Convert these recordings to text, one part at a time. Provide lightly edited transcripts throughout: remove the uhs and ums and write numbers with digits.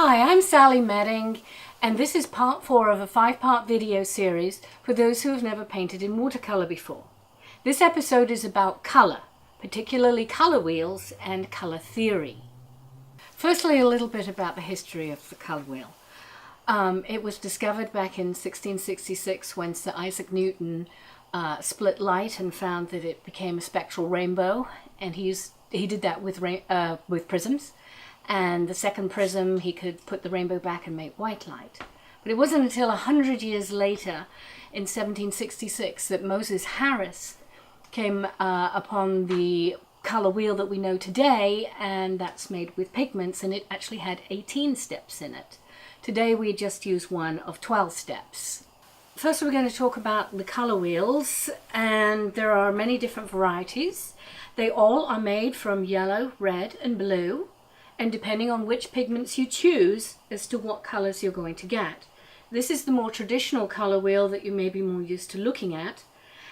Hi, I'm Sally Medding, and this is part 4 of a 5-part video series for those who have never painted in watercolor before. This episode is about color, particularly color wheels and color theory. Firstly, a little bit about the history of the color wheel. It was discovered back in 1666 when Sir Isaac Newton split light and found that it became a spectral rainbow, and he did that with prisms. And the second prism, he could put the rainbow back and make white light. But it wasn't until 100 years later, in 1766, that Moses Harris came upon the color wheel that we know today, and that's made with pigments, and it actually had 18 steps in it. Today we just use one of 12 steps. First we're going to talk about the color wheels, and there are many different varieties. They all are made from yellow, red and blue, and depending on which pigments you choose as to what colors you're going to get. This is the more traditional color wheel that you may be more used to looking at,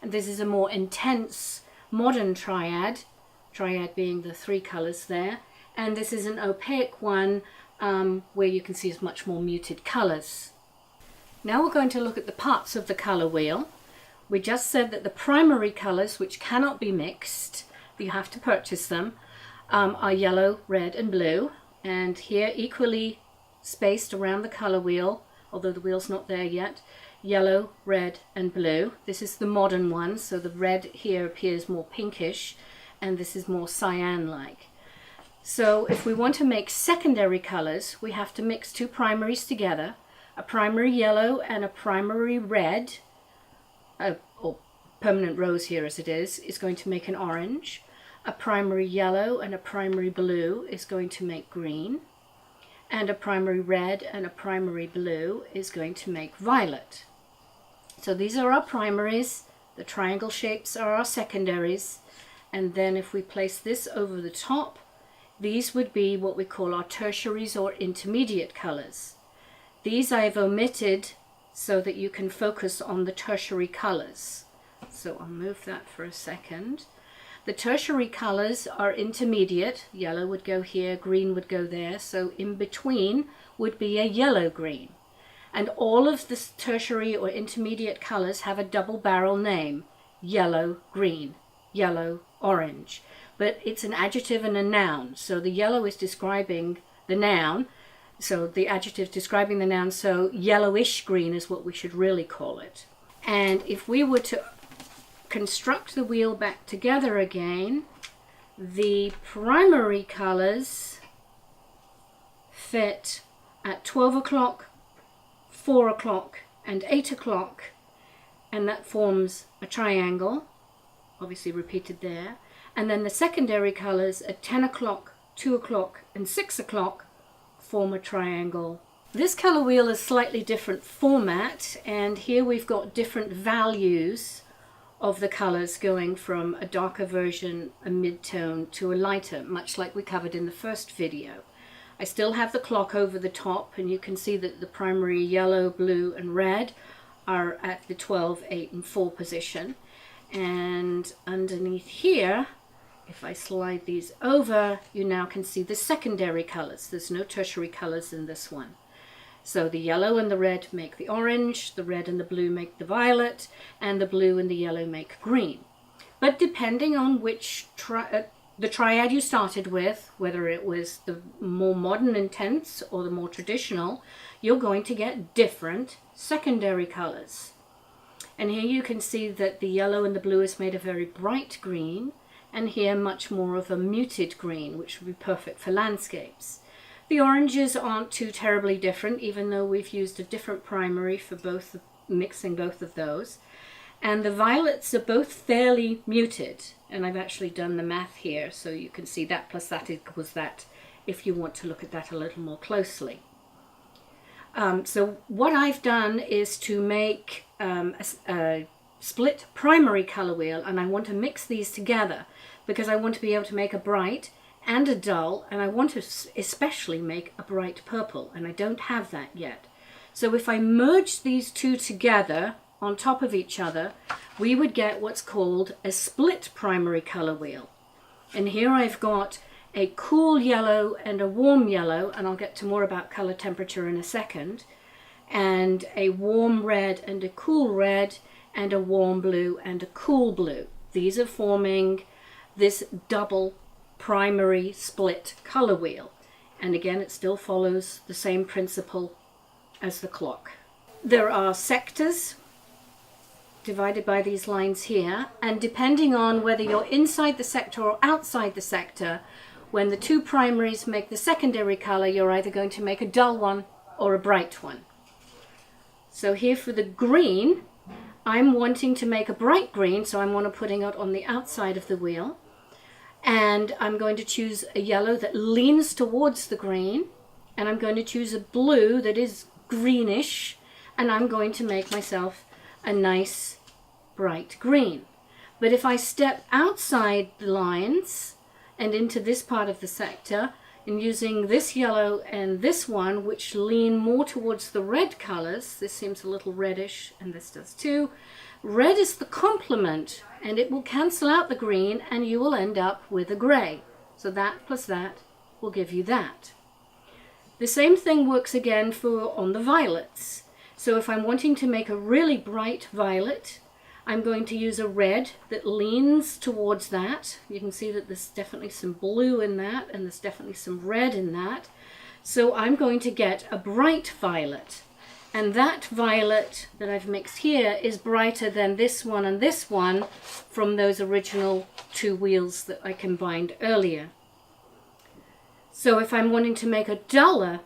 and this is a more intense modern triad being the 3 colors there, and this is an opaque one where you can see much more muted colors. Now we're going to look at the parts of the color wheel. We just said that the primary colors, which cannot be mixed, you have to purchase them, are yellow, red and blue, and here equally spaced around the color wheel, although the wheel's not there yet, yellow, red and blue. This is the modern one, so the red here appears more pinkish and this is more cyan-like. So if we want to make secondary colors, we have to mix 2 primaries together. A primary yellow and a primary red, or permanent rose here as it is going to make an orange. A primary yellow and a primary blue is going to make green, and a primary red and a primary blue is going to make violet. So these are our primaries, the triangle shapes are our secondaries, and then if we place this over the top, these would be what we call our tertiaries or intermediate colors. These I've omitted so that you can focus on the tertiary colors. So I'll move that for a second. The tertiary colors are intermediate. Yellow would go here, green would go there, so in between would be a yellow-green. And all of the tertiary or intermediate colors have a double barrel name: yellow-green, yellow-orange. But it's an adjective and a noun, so the yellow is describing the noun, so the adjective describing the noun, so yellowish green is what we should really call it. And if we were to construct the wheel back together again, the primary colors fit at 12 o'clock, 4 o'clock and 8 o'clock, and that forms a triangle, obviously repeated there. And then the secondary colors at 10 o'clock, 2 o'clock and 6 o'clock form a triangle. This color wheel is slightly different format, and here we've got different values of the colors going from a darker version, a mid-tone, to a lighter, much like we covered in the first video. I still have the clock over the top, and you can see that the primary yellow, blue and red are at the 12, 8 and 4 position. And underneath here, if I slide these over, you now can see the secondary colors. There's no tertiary colors in this one. So the yellow and the red make the orange, the red and the blue make the violet, and the blue and the yellow make green. But depending on which the triad you started with, whether it was the more modern intense or the more traditional, you're going to get different secondary colors. And here you can see that the yellow and the blue is made a very bright green, and here much more of a muted green, which would be perfect for landscapes. The oranges aren't too terribly different, even though we've used a different primary for mixing both of those. And the violets are both fairly muted, and I've actually done the math here, so you can see that plus that equals that if you want to look at that a little more closely. So what I've done is to make a split primary color wheel, and I want to mix these together because I want to be able to make a bright and a dull, and I want to especially make a bright purple, and I don't have that yet. So if I merge these 2 together on top of each other, we would get what's called a split primary color wheel. And here I've got a cool yellow and a warm yellow, and I'll get to more about color temperature in a second, and a warm red and a cool red, and a warm blue and a cool blue. These are forming this double primary split color wheel. And again, it still follows the same principle as the clock. There are sectors divided by these lines here, and depending on whether you're inside the sector or outside the sector, when the two primaries make the secondary color, you're either going to make a dull one or a bright one. So here for the green, I'm wanting to make a bright green, so I'm putting it on the outside of the wheel. And I'm going to choose a yellow that leans towards the green, and I'm going to choose a blue that is greenish, and I'm going to make myself a nice bright green. But if I step outside the lines and into this part of the sector, and using this yellow and this one, which lean more towards the red colors, this seems a little reddish, and this does too. Red is the complement, and it will cancel out the green, and you will end up with a gray. So that plus that will give you that. The same thing works again for on the violets. So if I'm wanting to make a really bright violet, I'm going to use a red that leans towards that. You can see that there's definitely some blue in that, and there's definitely some red in that. So I'm going to get a bright violet. And that violet that I've mixed here is brighter than this one and this one from those original two wheels that I combined earlier. So if I'm wanting to make a duller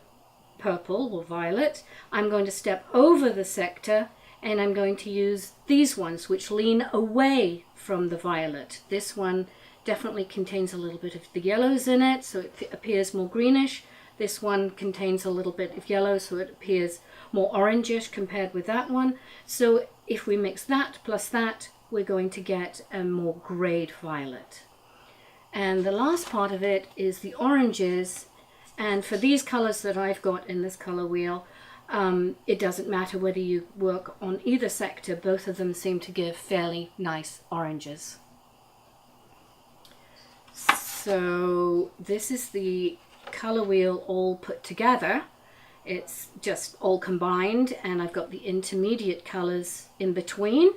purple or violet, I'm going to step over the sector, and I'm going to use these ones which lean away from the violet. This one definitely contains a little bit of the yellows in it, so it appears more greenish. This one contains a little bit of yellow, so it appears more orangish compared with that one. So if we mix that plus that, we're going to get a more grayed violet. And the last part of it is the oranges. And for these colors that I've got in this color wheel, it doesn't matter whether you work on either sector, both of them seem to give fairly nice oranges. So this is the color wheel all put together. It's just all combined, and I've got the intermediate colors in between,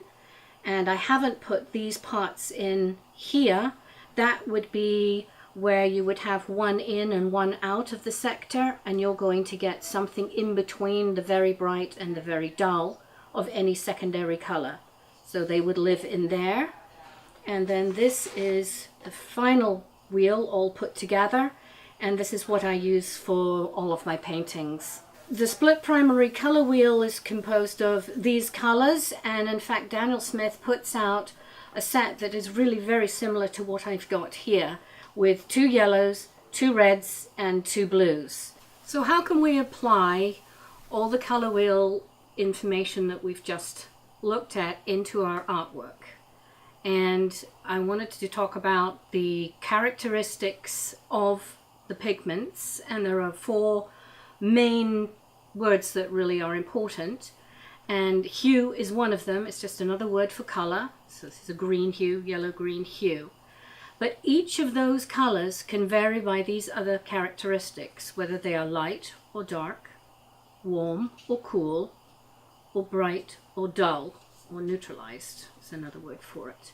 and I haven't put these parts in here. That would be where you would have one in and one out of the sector, and you're going to get something in between the very bright and the very dull of any secondary color. So they would live in there. And then this is the final wheel all put together, and this is what I use for all of my paintings. The split primary color wheel is composed of these colors, and in fact Daniel Smith puts out a set that is really very similar to what I've got here, with 2 yellows, 2 reds, and 2 blues. So how can we apply all the color wheel information that we've just looked at into our artwork? And I wanted to talk about the characteristics of the pigments, and there are 4 main words that really are important, and hue is one of them. It's just another word for color. So this is a green hue, yellow, green hue. But each of those colors can vary by these other characteristics, whether they are light or dark, warm or cool, or bright or dull, or neutralized is another word for it.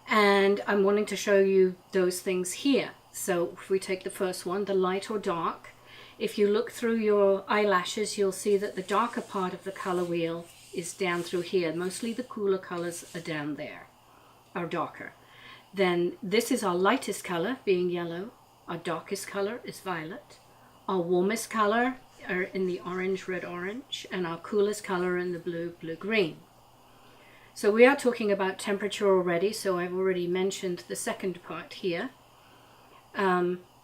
And I'm wanting to show you those things here. So if we take the first one, the light or dark, if you look through your eyelashes, you'll see that the darker part of the color wheel is down through here. Mostly the cooler colors are down there, are darker. Then this is our lightest color, being yellow. Our darkest color is violet. Our warmest color are in the orange, red, orange, and our coolest color in the blue, blue, green. So we are talking about temperature already, so I've already mentioned the second part here.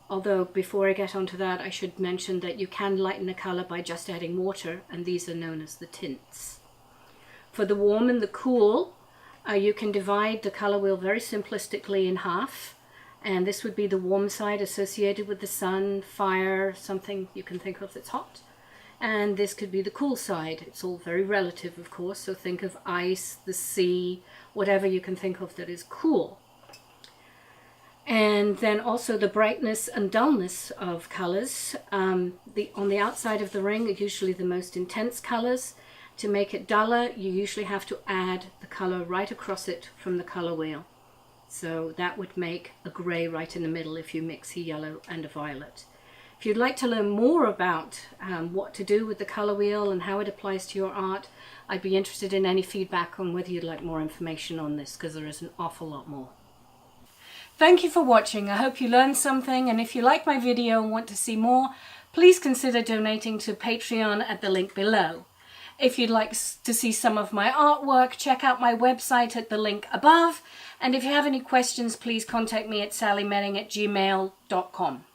Although before I get onto that, I should mention that you can lighten a color by just adding water, and these are known as the tints. For the warm and the cool, you can divide the color wheel very simplistically in half, and this would be the warm side associated with the sun, fire, something you can think of that's hot. And this could be the cool side. It's all very relative, of course, so think of ice, the sea, whatever you can think of that is cool. And then also the brightness and dullness of colors. On the outside of the ring are usually the most intense colors. To make it duller, you usually have to add the color right across it from the color wheel. So that would make a gray right in the middle if you mix a yellow and a violet. If you'd like to learn more about what to do with the color wheel and how it applies to your art, I'd be interested in any feedback on whether you'd like more information on this, because there is an awful lot more. Thank you for watching. I hope you learned something, and if you like my video and want to see more, please consider donating to Patreon at the link below. If you'd like to see some of my artwork, check out my website at the link above, and if you have any questions, please contact me at sallymenning@gmail.com.